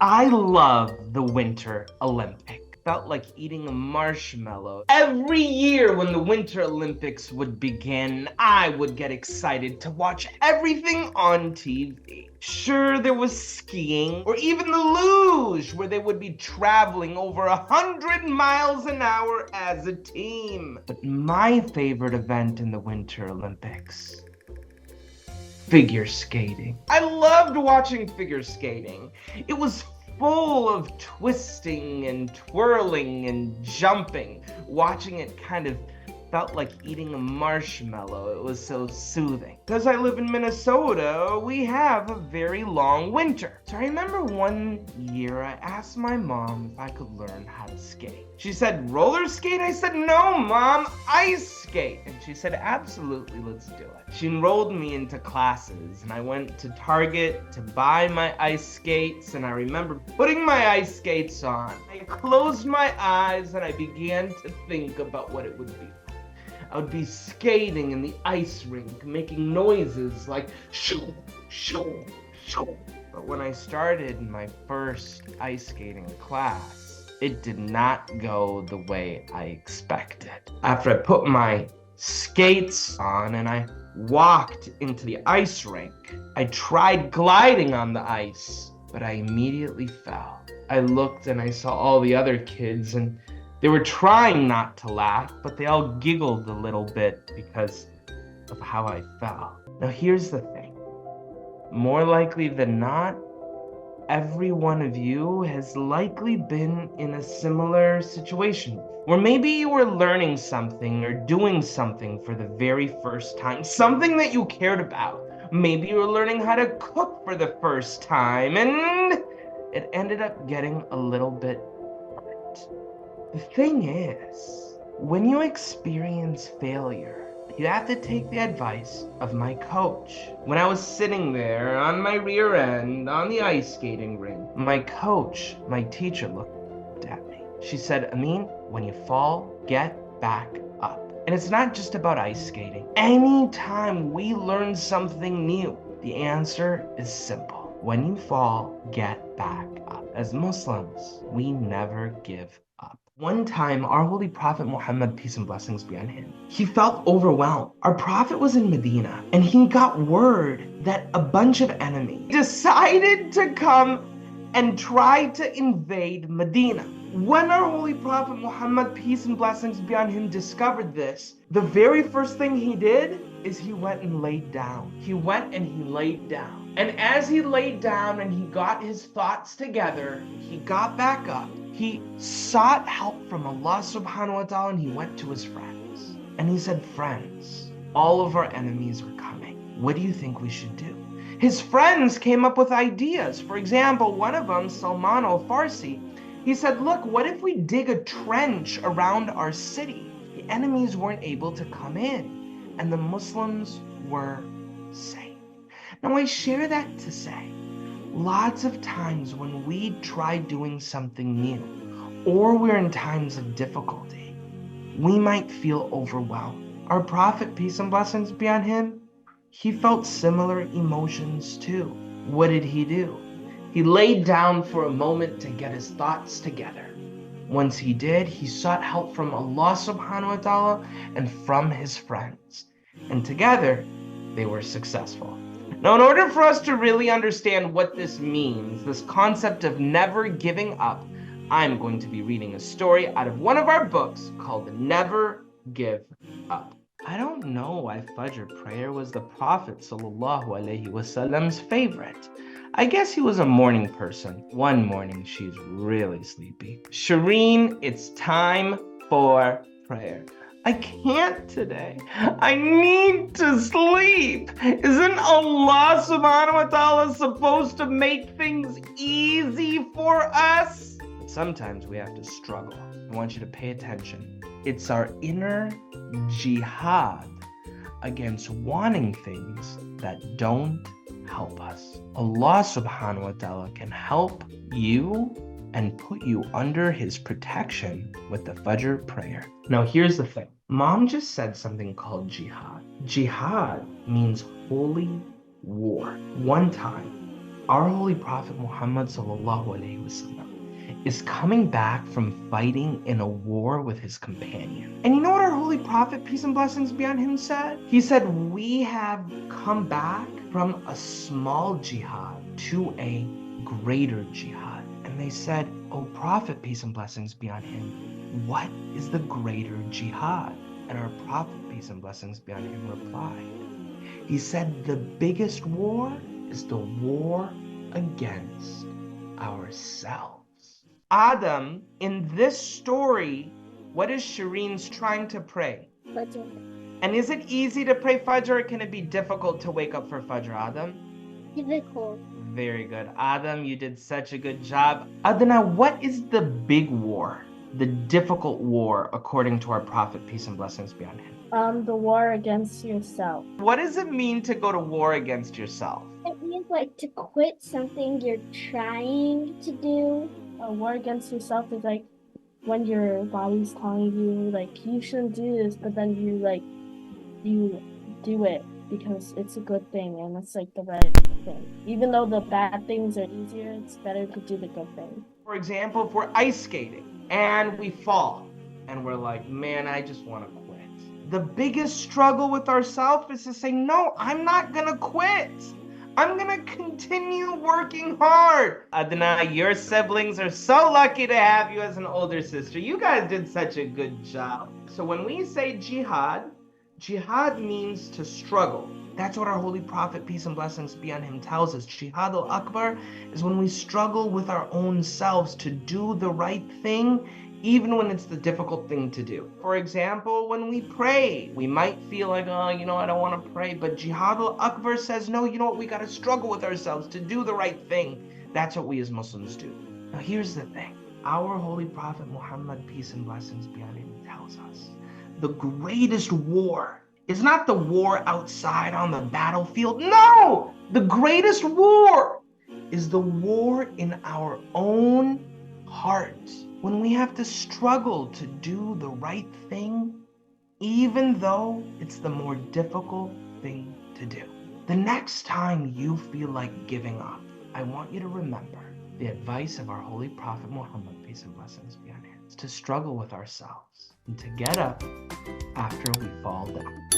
I love the Winter Olympics. Felt like eating a marshmallow. Every year when the Winter Olympics would begin, I would get excited to watch everything on TV. Sure, there was skiing, or even the luge, where they would be traveling over 100 miles an hour as a team. But my favorite event in the Winter Olympics, figure skating. I loved watching figure skating. It was full of twisting and twirling and jumping. Watching it kind of felt like eating a marshmallow. It was so soothing. Because I live in Minnesota, we have a very long winter. So I remember one year I asked my mom if I could learn how to skate. She said, roller skate? I said, no, Mom, ice skate. And she said, absolutely, let's do it. She enrolled me into classes, and I went to Target to buy my ice skates, and I remember putting my ice skates on. I closed my eyes, and I began to think about what it would be. I would be skating in the ice rink, making noises like shoo, shoo, shoo. But when I started my first ice skating class, it did not go the way I expected. After I put my skates on and I walked into the ice rink, I tried gliding on the ice, but I immediately fell. I looked and I saw all the other kids, and they were trying not to laugh, but they all giggled a little bit because of how I fell. Now, here's the thing. More likely than not, every one of you has likely been in a similar situation where maybe you were learning something or doing something for the very first time, something that you cared about. Maybe you were learning how to cook for the first time, and it ended up getting a little bit hurt. The thing is, when you experience failure, you have to take the advice of my coach. When I was sitting there on my rear end on the ice skating rink, my coach, my teacher, looked at me. She said, Amin, when you fall, get back up. And it's not just about ice skating. Anytime we learn something new, the answer is simple. When you fall, get back up. As Muslims, we never give up. One time, our Holy Prophet Muhammad, peace and blessings be on him, he felt overwhelmed. Our Prophet was in Medina, and he got word that a bunch of enemies decided to come and try to invade Medina. When our Holy Prophet Muhammad, peace and blessings be on him, discovered this, the very first thing he did is he went and laid down. He went and he laid down. And as he laid down and he got his thoughts together, he got back up. He sought help from Allah subhanahu wa ta'ala, and he went to his friends. And he said, friends, all of our enemies are coming. What do you think we should do? His friends came up with ideas. For example, one of them, Salman al-Farsi, he said, look, what if we dig a trench around our city? The enemies weren't able to come in, and the Muslims were safe. Now, I share that to say, lots of times when we try doing something new, or we're in times of difficulty, we might feel overwhelmed. Our Prophet, peace and blessings be on him, he felt similar emotions too. What did he do? He laid down for a moment to get his thoughts together. Once he did, he sought help from Allah subhanahu wa ta'ala and from his friends. And together, they were successful. Now, in order for us to really understand what this means, this concept of never giving up, I'm going to be reading a story out of one of our books called Never Give Up. I don't know why Fajr prayer was the Prophet sallallahu alaihi wasallam's favorite. I guess he was a morning person. One morning, she's really sleepy. Shireen, it's time for prayer. I can't today. I need to sleep. Isn't Allah subhanahu wa ta'ala supposed to make things easy for us? But sometimes we have to struggle. I want you to pay attention. It's our inner jihad against wanting things that don't help us. Allah subhanahu wa ta'ala can help you and put you under his protection with the Fajr prayer. Now, here's the thing. Mom just said something called jihad. Jihad means holy war. One time, Our Holy Prophet Muhammad sallallahu alaihi wasallam is coming back from fighting in a war with his companion. And you know what our Holy Prophet, peace and blessings be on him, said? He said, we have come back from a small jihad to a greater jihad. And they said, O Prophet, peace and blessings be on him, what is the greater jihad? And our Prophet, peace and blessings be on him, replied, he said, the biggest war is the war against ourselves. Adam, in this story, what is Shireen's trying to pray? Fajr. And is it easy to pray Fajr, or can it be difficult to wake up for Fajr, Adam? Difficult. Very good. Adam, you did such a good job. Adna, what is the big war, the difficult war, according to our Prophet, peace and blessings be on him? The war against yourself. What does it mean to go to war against yourself? It means like to quit something you're trying to do. A war against yourself is like when your body's telling you like you shouldn't do this, but then you do it because it's a good thing and it's like the right thing. Even though the bad things are easier, it's better to do the good thing. For example, if we're ice skating and we fall and we're like, man, I just want to quit. The biggest struggle with ourselves is to say, no, I'm not gonna quit. I'm gonna continue working hard. Adna, your siblings are so lucky to have you as an older sister. You guys did such a good job. So when we say jihad, jihad means to struggle. That's what our Holy Prophet, peace and blessings be on him, tells us. Jihad al-Akbar is when we struggle with our own selves to do the right thing, even when it's the difficult thing to do. For example, when we pray, we might feel like, oh, I don't want to pray, but Jihad al-Akbar says, no, you know what, we got to struggle with ourselves to do the right thing. That's what we as Muslims do. Now, here's the thing. Our Holy Prophet Muhammad, peace and blessings be on him, tells us the greatest war is not the war outside on the battlefield. No! The greatest war is the war in our own hearts. When we have to struggle to do the right thing, even though it's the more difficult thing to do. The next time you feel like giving up, I want you to remember the advice of our Holy Prophet Muhammad, peace and blessings be on him, is to struggle with ourselves and to get up after we fall down.